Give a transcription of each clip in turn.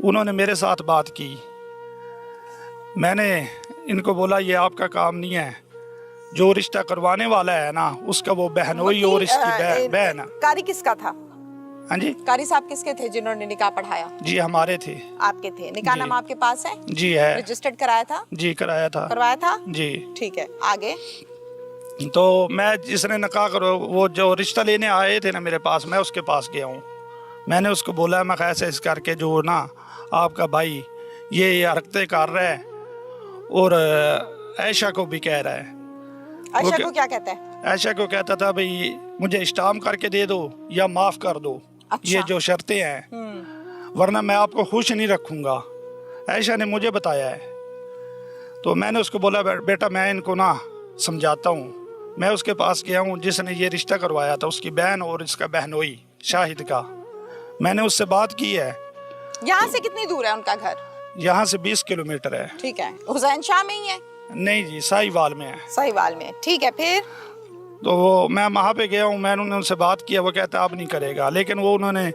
انہوں نے میرے ساتھ بات کی. میں نے ان کو بولا یہ آپ کا کام نہیں ہے, جو رشتہ کروانے والا ہے نا اس کا وہ بہنوئی اور اس کی بہن. قاری کس کا تھا؟ ہاں جی, قاری صاحب کس کے تھے جنہوں نے نکاح پڑھایا؟ جی ہمارے تھے. آپ کے تھے. نکاح نامہ آپ کے پاس ہے؟ جی ہے. رجسٹرڈ کرایا تھا؟ جی کروایا تھا. کروایا تھا جی. ٹھیک ہے, آگے. تو میں جس نے نکاح کرو وہ جو رشتہ لینے آئے تھے نا میرے پاس, میں اس کے پاس گیا ہوں. میں نے اس کو بولا میں ایسے اس کر کے جو نا آپ کا بھائی یہ حرکتیں کر رہا ہے اور عائشہ کو بھی کہہ رہا ہے. عائشہ کو کیا کہتا ہے؟ عائشہ کو کہتا تھا بھئی مجھے اسٹام کر کے دے دو یا معاف کر دو. اچھا. یہ جو شرطیں ہیں ورنہ میں آپ کو خوش نہیں رکھوں گا. عائشہ نے مجھے بتایا ہے. تو میں نے اس کو بولا بیٹا میں ان کو نا سمجھاتا ہوں. میں اس کے پاس گیا ہوں جس نے یہ رشتہ کروایا تھا, اس کی بہن اور اس کا بہنوئی شاہد کا. میں نے اس سے بات کی ہے. یہاں سے کتنی دور ہے ان کا گھر؟ یہاں سے 20 کلومیٹر ہے. ٹھیک ہے. حسین شاہ میں ہی ہے؟ نہیں جی, ساہیوال میں ہے. ساہیوال میں. ٹھیک ہے, پھر؟ تو وہ میں وہاں پہ گیا ہوں, میں نے ان سے بات کیا. وہ کہتا اب نہیں کرے گا, لیکن وہ انہوں نے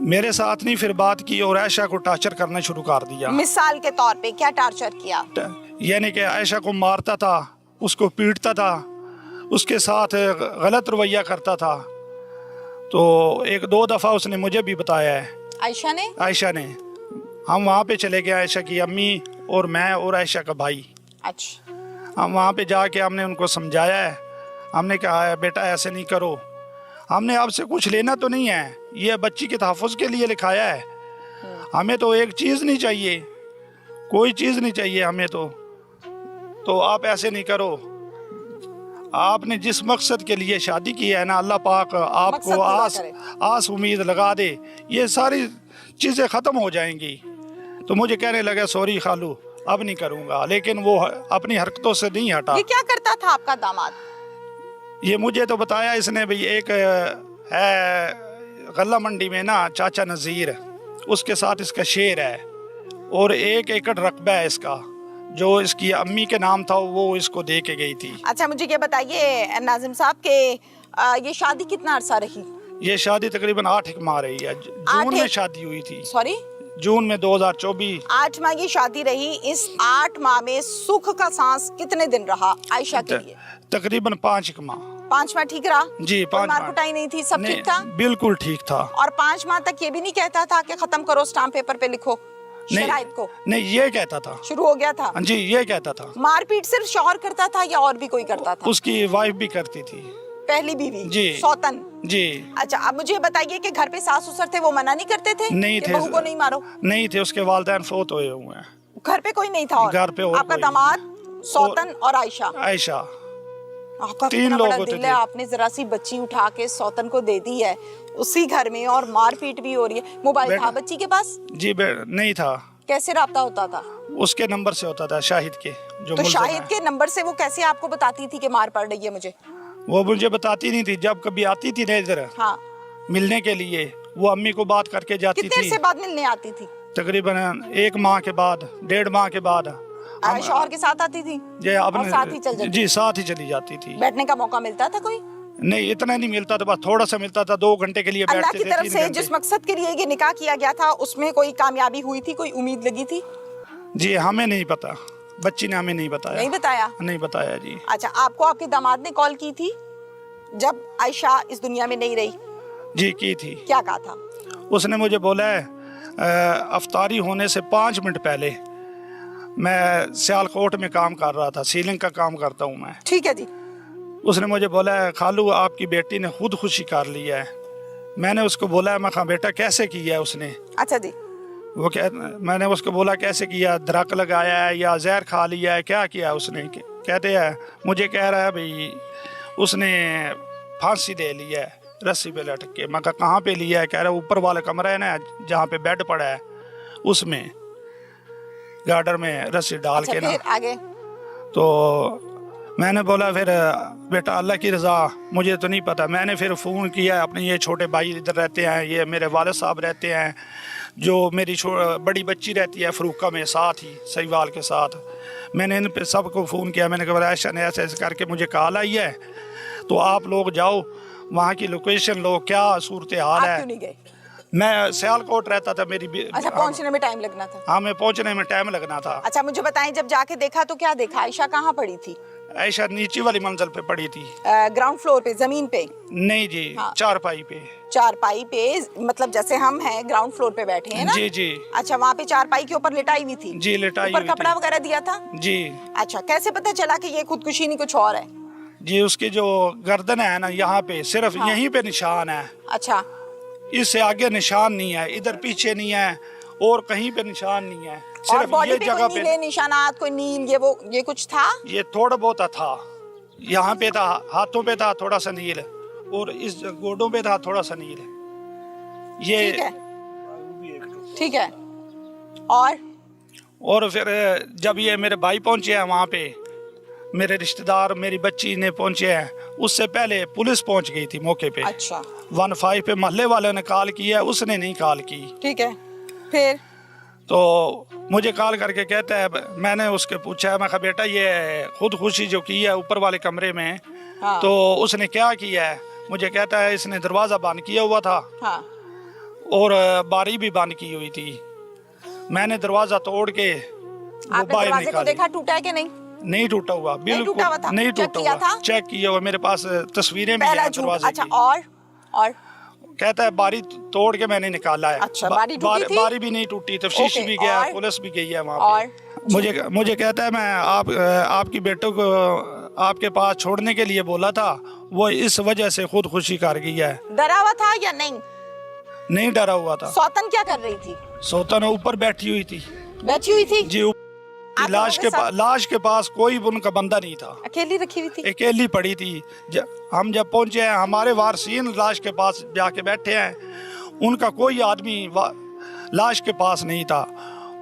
میرے ساتھ نہیں پھر بات کی اور عائشہ کو ٹارچر کرنا شروع کر دیا. مثال کے طور پہ کیا ٹارچر کیا؟ یعنی کہ عائشہ کو مارتا تھا, اس کو پیٹتا تھا, اس کے ساتھ غلط رویہ کرتا تھا. تو ایک دو دفعہ اس نے مجھے بھی بتایا ہے. عائشہ نے؟ عائشہ نے. ہم وہاں پہ چلے گئے, عائشہ کی امی اور میں اور عائشہ کا بھائی. اچھا. ہم وہاں پہ جا کے ہم نے ان کو سمجھایا ہے. ہم نے کہا ہے بیٹا ایسے نہیں کرو, ہم نے آپ سے کچھ لینا تو نہیں ہے, یہ بچی کے تحفظ کے لیے لکھایا ہے. ہمیں تو ایک چیز نہیں چاہیے, کوئی چیز نہیں چاہیے ہمیں تو آپ ایسے نہیں کرو. آپ نے جس مقصد کے لیے شادی کی ہے نا, اللہ پاک آپ کو آس امید لگا دے, یہ ساری چیزیں ختم ہو جائیں گی. تو مجھے کہنے لگا سوری خالو اب نہیں کروں گا, لیکن وہ اپنی حرکتوں سے نہیں ہٹا. یہ کیا کرتا تھا آپ کا داماد؟ یہ مجھے تو بتایا اس نے بھئی ایک ہے غلہ منڈی میں نا چاچا نذیر, اس کے ساتھ اس کا شیر ہے اور 1 ایکڑ رقبہ ہے اس کا, جو اس کی امی کے نام تھا وہ اس کو دے کے گئی تھی. اچھا مجھے یہ بتائیے ناظم صاحب کہ یہ شادی کتنا عرصہ رہی؟ یہ شادی تقریباً 8 ماہ رہی ہے. جون میں شادی ہوئی تھی. سوری, جون میں 2024. 8 ماہ یہ شادی رہی. اس 8 ماہ میں سکھ کا سانس کتنے دن رہا عائشہ کے لیے؟ تقریباً 5 ماہ. 5 ماہ ٹھیک رہا؟ جی 5 مار کٹائی نہیں تھی, سب ٹھیک تھا؟ بالکل ٹھیک تھا. اور 5 ماہ تک یہ بھی نہیں کہتا تھا کہ ختم کرو, اسٹامپ پیپر پہ لکھو شرائط کو؟ نہیں, یہ کہتا تھا. شروع ہو گیا تھا؟ جی یہ کہتا تھا. مار پیٹ صرف شوہر کرتا تھا یا اور بھی کوئی کرتا تھا؟ اس کی وائف بھی کرتی تھی, پہلی بیوی. جی سوتن. جی. اچھا اب مجھے بتائیے کہ گھر پہ ساس سسر تھے, وہ منع نہیں کرتے تھے؟ نہیں تھے. بہو کو نہیں مارو؟ نہیں تھے, اس کے والدین فوت ہوئے ہوئے ہیں. گھر پہ کوئی نہیں تھا؟ گھر پہ آپ کا داماد سوتن اور عائشہ. عائشہ. آپ کا کتنا بڑا دل ہے, آپ نے ذرا سی بچی اٹھا کے سوتن کو دے دی ہے اسی گھر میں, اور مار پیٹ بھی ہو رہی ہے. موبائل تھا بچی کے پاس؟ جی نہیں تھا. کیسے رابطہ ہوتا تھا؟ اس کے نمبر سے ہوتا تھا, شاہد کے. تو شاہد کے نمبر سے وہ کیسے آپ کو بتاتی تھی کہ مار پڑ رہی ہے مجھے؟ وہ مجھے بتاتی نہیں تھی, جب کبھی آتی تھی نا ادھر ملنے کے لیے, وہ امی کو بات کر کے جاتی تھی. کتنے سے بعد ملنے آتی تھی؟ تقریباً 1 ماہ کے بعد, 1.5 ماہ کے بعد. شوہر کے ساتھ آتی تھی؟ جی ساتھ ہی چلی جاتی تھی. بیٹھنے کا موقع ملتا تھا کوئی؟ نہیں اتنا نہیں ملتا تھا, بس تھوڑا سا ملتا تھا, 2 گھنٹے کے لیے بیٹھتے تھے. اللہ کی طرف سے جس مقصد کے لیے یہ نکاح کیا گیا تھا اس میں کوئی کامیابی ہوئی تھی, کوئی امید لگی تھی؟ جی ہمیں نہیں پتا, بچی نے ہمیں نہیں بتایا. نہیں بتایا؟ نہیں بتایا جی. اچھا آپ کو آپ کے داماد نے کال کی تھی جب عائشہ اس دنیا میں نہیں رہی؟ جی کی تھی. کیا کہا تھا؟ اس نے مجھے بولا ہے افطاری ہونے سے 5 منٹ پہلے, میں سیالکوٹ میں کام کر رہا تھا, سیلنگ کا کام کرتا ہوں میں. ٹھیک ہے جی. اس نے مجھے بولا ہے خالو آپ کی بیٹی نے خودکشی کر لی ہے. میں نے اس کو بولا ہے میں کہا بیٹا کیسے کیا ہے اس نے؟ اچھا جی. میں نے اس کو بولا کیسے کیا, درک لگایا ہے یا زہر کھا لیا ہے, کیا کیا اس نے؟ کہتے ہیں مجھے کہہ رہا ہے بھئی اس نے پھانسی دے لی ہے رسی پہ لٹک کے. میں کہا کہاں پہ لیا ہے؟ کہہ رہا ہے اوپر والے کمرہ ہے نا جہاں پہ بیڈ پڑا ہے اس میں, گارڈر میں رسی ڈال کے نا. آگے؟ تو میں نے بولا پھر بیٹا اللہ کی رضا مجھے تو نہیں پتا. میں نے پھر فون کیا اپنے, یہ چھوٹے بھائی ادھر رہتے ہیں, یہ میرے والد صاحب رہتے ہیں, جو میری بڑی بچی رہتی ہے فروقہ میں ساتھ ہی سہیوال کے ساتھ. میں نے ان پہ سب کو فون کیا. میں نے کہا عائشہ نے ایسے ایسے کر کے مجھے کال آئی ہے, تو آپ لوگ جاؤ وہاں کی لوکیشن لو, کیا صورتحال ہے. کیوں نہیں گئے؟ میں سیالکوٹ رہتا تھا. میری اچھا پہنچنے میں ٹائم لگنا تھا. ہاں میں پہنچنے میں ٹائم لگنا تھا. اچھا مجھے بتائیں جب جا کے دیکھا تو کیا دیکھا؟ عائشہ کہاں پڑی تھی؟ عائشہ نیچی والی منزل پہ پڑی تھی. گراؤنڈ فلور پہ زمین پہ؟ نہیں جی چارپائی پہ. چارپائی پہ مطلب جیسے ہم ہیں گراؤنڈ فلور پہ بیٹھے ہیں نا؟ جی جی. اچھا وہاں پہ چارپائی کے اوپر لٹائی ہوئی تھی؟ جی لٹائی اوپر کپڑا وغیرہ دیا تھا؟ جی. اچھا کیسے پتہ چلا کہ یہ خودکشی نہیں کچھ اور ہے؟ جی اس کی جو گردن ہے نا یہاں پہ صرف یہیں پہ نشان ہے. اچھا اس سے آگے نشان نہیں ہے, ادھر پیچھے نہیں ہے اور کہیں پہ نشان نہیں ہے. اور صرف باڈی یہ پہ جگہ کوئی نیلے نشانات, کوئی نیل یہ کچھ تھا؟ یہ تھوڑا بہت تھا. یہاں پہ تھا, ہاتھوں پہ تھا تھوڑا سا نیل, اور اس گوڈوں پہ تھا تھوڑا سا نیل. یہ ٹھیک ہے. اور پھر جب یہ میرے بھائی پہنچے ہیں وہاں پہ, میرے رشتہ دار میری بچی نے پہنچے ہیں, اس سے پہلے پولیس پہنچ گئی تھی موقع پہ. اچھا 15 پہ محلے والوں نے کال کی ہے, اس نے نہیں کال کی. ٹھیک ہے. پھر تو مجھے کال کر کے کہتا ہے, میں نے اس کے پوچھا, میں کہا بیٹا یہ خودکشی جو کی ہے اوپر والے کمرے میں تو اس نے کیا کیا ہے؟ مجھے کہتا ہے اس نے دروازہ بند کیا ہوا تھا اور باری بھی بند کی ہوئی تھی. میں نے دروازہ توڑ کے وہ باہر دروازے کو نکالی. دیکھا ٹوٹا ہے کہ نہیں؟ نہیں ٹوٹا ہوا, بالکل نہیں ٹوٹا ہوا. چیک کیا ہوا, میرے پاس تصویریں بھی ہیں دروازے کی. اور کہتا ہے باری توڑ کے میں نے نکالا ہے. اچھا باری بھی نہیں ٹوٹی, تفتیش بھی گیا, پولیس بھی گئی ہے وہاں پہ. مجھے کہتا ہے میں آپ کی بیٹوں کو آپ کے پاس چھوڑنے کے لیے بولا تھا, وہ اس وجہ سے خودکشی کر گئی ہے. ڈرا ہوا تھا یا نہیں؟ نہیں ڈرا ہوا تھا. سوتن کیا کر رہی تھی؟ سوتن اوپر بیٹھی ہوئی تھی. بیٹھی ہوئی تھی جی. لاش کے پاس کوئی ان کا بندہ نہیں تھا. اکیلی رکھی ہوئی تھی؟ اکیلی پڑی تھی. ہم جب پہنچے ہیں, ہمارے وارثین لاش کے پاس جا کے بیٹھے ہیں, ان کا کوئی آدمی لاش کے پاس نہیں تھا.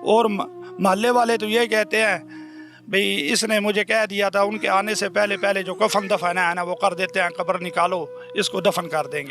اور محلے والے تو یہ کہتے ہیں بھئی اس نے مجھے کہہ دیا تھا ان کے آنے سے پہلے جو کفن دفن ہے نا وہ کر دیتے ہیں, قبر نکالو اس کو دفن کر دیں گے.